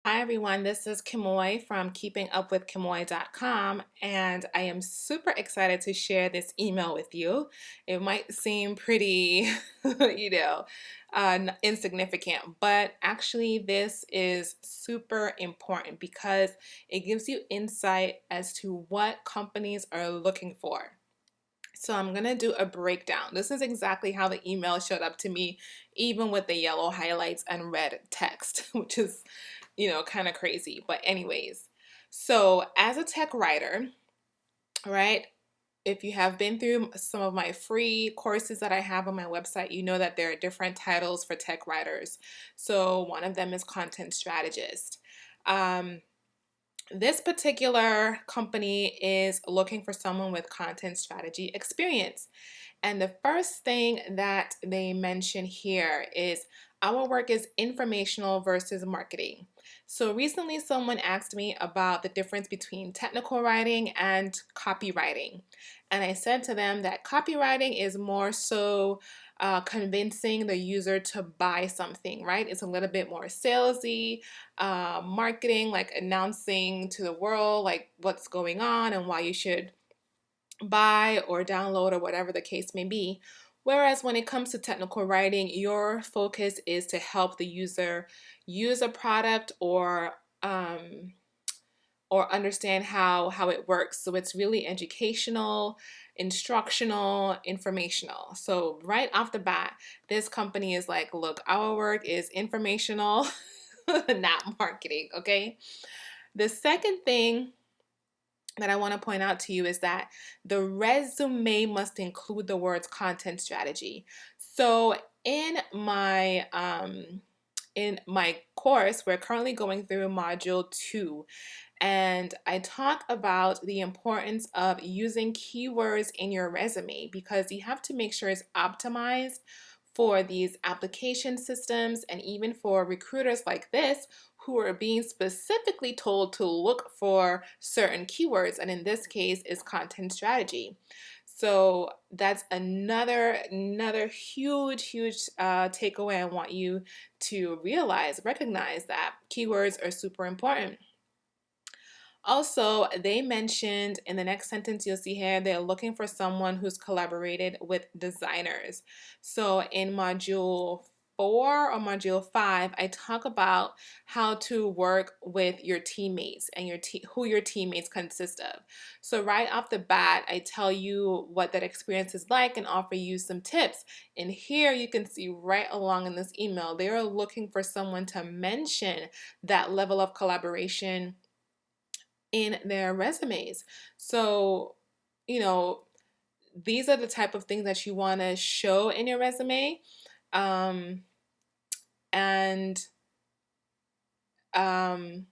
Hi everyone, this is Kimoy from keepingupwithkimoy.com, and I am super excited to share this email with you. It might seem pretty, insignificant, but actually this is super important because it gives you insight as to what companies are looking for. So I'm going to do a breakdown. This is exactly how the email showed up to me, even with the yellow highlights and red text, which is, kind of crazy. But anyways, so as a tech writer, right? If you have been through some of my free courses that I have on my website, you know that there are different titles for tech writers. So one of them is content strategist. Um, this particular company is looking for someone with content strategy experience. And the first thing that they mention here is our work is informational versus marketing. So recently, someone asked me about the difference between technical writing and copywriting. And I said to them that copywriting is more so convincing the user to buy something, right? It's a little bit more salesy, marketing, like announcing to the world, like what's going on and why you should buy or download or whatever the case may be. Whereas when it comes to technical writing, your focus is to help the user use a product or understand how it works. So it's really educational, instructional, informational. So right off the bat, this company is like, look, our work is informational, not marketing, okay? The second thing that I want to point out to you is that the resume must include the words content strategy. So in my course, we're currently going through module 2, and I talk about the importance of using keywords in your resume because you have to make sure it's optimized for these application systems and even for recruiters like this who are being specifically told to look for certain keywords, and in this case is content strategy. So that's another huge takeaway I want you to recognize that keywords are super important. Also, they mentioned in the next sentence you'll see here, they're looking for someone who's collaborated with designers. So in module 4 or module 5, I talk about how to work with your teammates and who your teammates consist of. So right off the bat, I tell you what that experience is like and offer you some tips. And here you can see right along in this email, they are looking for someone to mention that level of collaboration in their resumes. So, you know, these are the type of things that you want to show in your resume. Um, and um,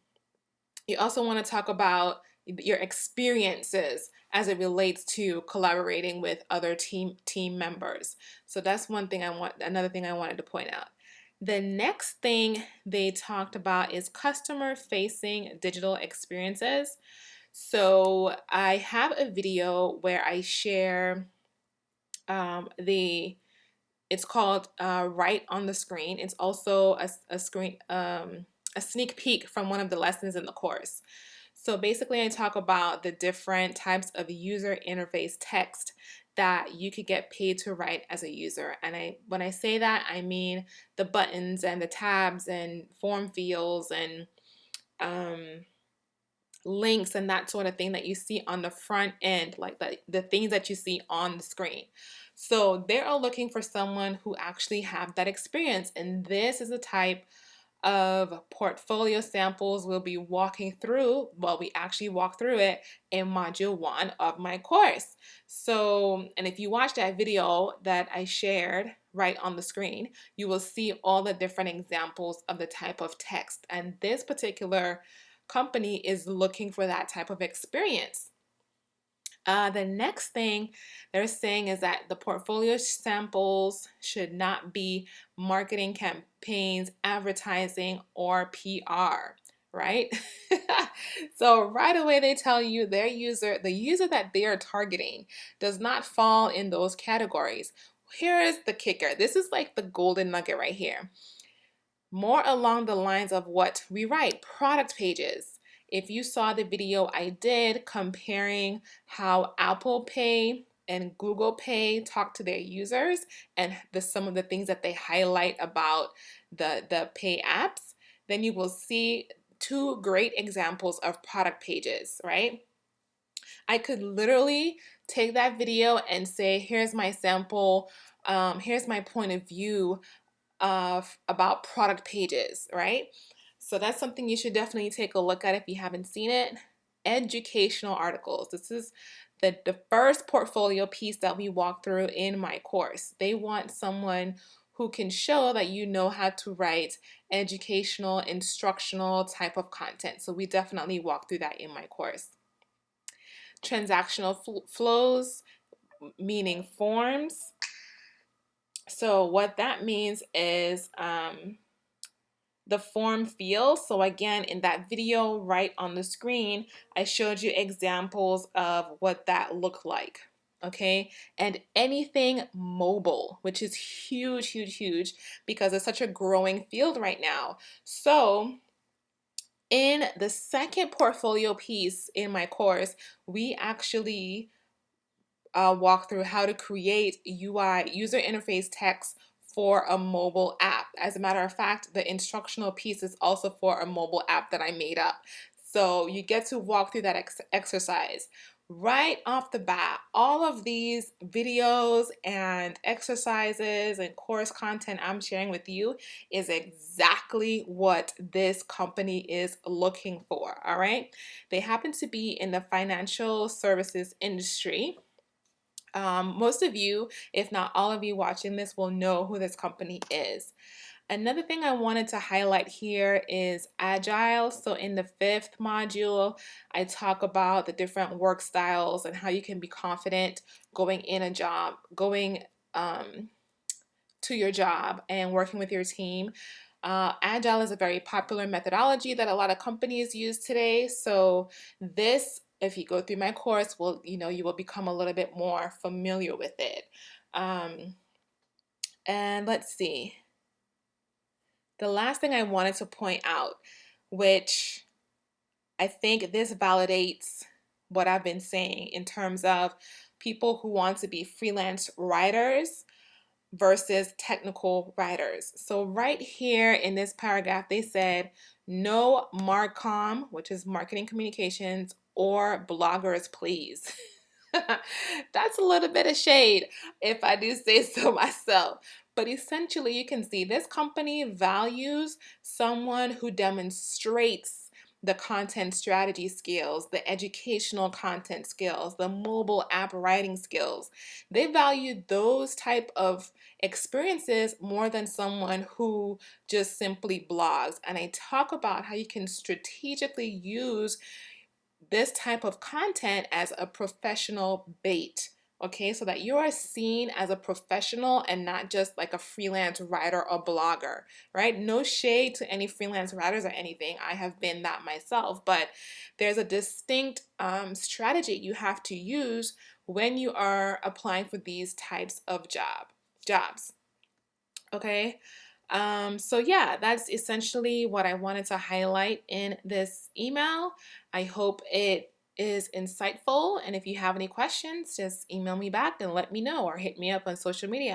you also want to talk about your experiences as it relates to collaborating with other team members. So that's another thing I wanted to point out. The next thing they talked about is customer facing digital experiences. So I have a video where I share it's called Right on the Screen. It's also a sneak peek from one of the lessons in the course. So basically I talk about the different types of user interface text that you could get paid to write as a user. And when I say that, I mean the buttons and the tabs and form fields and um, links and that sort of thing that you see on the front end, like the things that you see on the screen. So they are looking for someone who actually have that experience. And this is a type of portfolio samples we'll be walking through. Well, we actually walk through it in module 1 of my course. So, and if you watch that video that I shared right on the screen, you will see all the different examples of the type of text. And this particular company is looking for that type of experience. The next thing they're saying is that the portfolio samples should not be marketing campaigns, advertising, or PR, right? So right away they tell you the user that they are targeting does not fall in those categories. Here is the kicker. This is like the golden nugget right here. more along the lines of what we write, product pages. If you saw the video I did comparing how Apple Pay and Google Pay talk to their users and some of the things that they highlight about the pay apps, then you will see two great examples of product pages, right? I could literally take that video and say, here's my sample, here's my point of view of about product pages, right? So that's something you should definitely take a look at if you haven't seen it. Educational articles. This is the first portfolio piece that we walk through in my course. They want someone who can show that you know how to write educational, instructional type of content. So we definitely walk through that in my course. Transactional flows, meaning forms. So what that means is the form field. So again, in that video right on the screen, I showed you examples of what that looked like. Okay, and anything mobile, which is huge, huge, huge, because it's such a growing field right now. So in the second portfolio piece in my course, we actually walk through how to create UI, user interface text, for a mobile app. As a matter of fact, the instructional piece is also for a mobile app that I made up. So you get to walk through that exercise. Right off the bat, all of these videos and exercises and course content I'm sharing with you is exactly what this company is looking for, all right? They happen to be in the financial services industry. Most of you, if not all of you watching this, will know who this company is. Another thing I wanted to highlight here is Agile. So in the fifth module, I talk about the different work styles and how you can be confident going in a job, going to your job and working with your team. Agile is a very popular methodology that a lot of companies use today. So this, if you go through my course, will you will become a little bit more familiar with it. And let's see. The last thing I wanted to point out, which I think this validates what I've been saying in terms of people who want to be freelance writers versus technical writers. So right here in this paragraph, they said no MarCom, which is marketing communications, or bloggers, please. That's a little bit of shade, if I do say so myself. But essentially, you can see this company values someone who demonstrates the content strategy skills, the educational content skills, the mobile app writing skills. They value those type of experiences more than someone who just simply blogs. And I talk about how you can strategically use this type of content as a professional bait. Okay, so that you are seen as a professional and not just like a freelance writer or blogger, right? No shade to any freelance writers or anything. I have been that myself, but there's a distinct strategy you have to use when you are applying for these types of jobs. Okay. So yeah, that's essentially what I wanted to highlight in this email. I hope it is insightful. And if you have any questions, just email me back and let me know or hit me up on social media.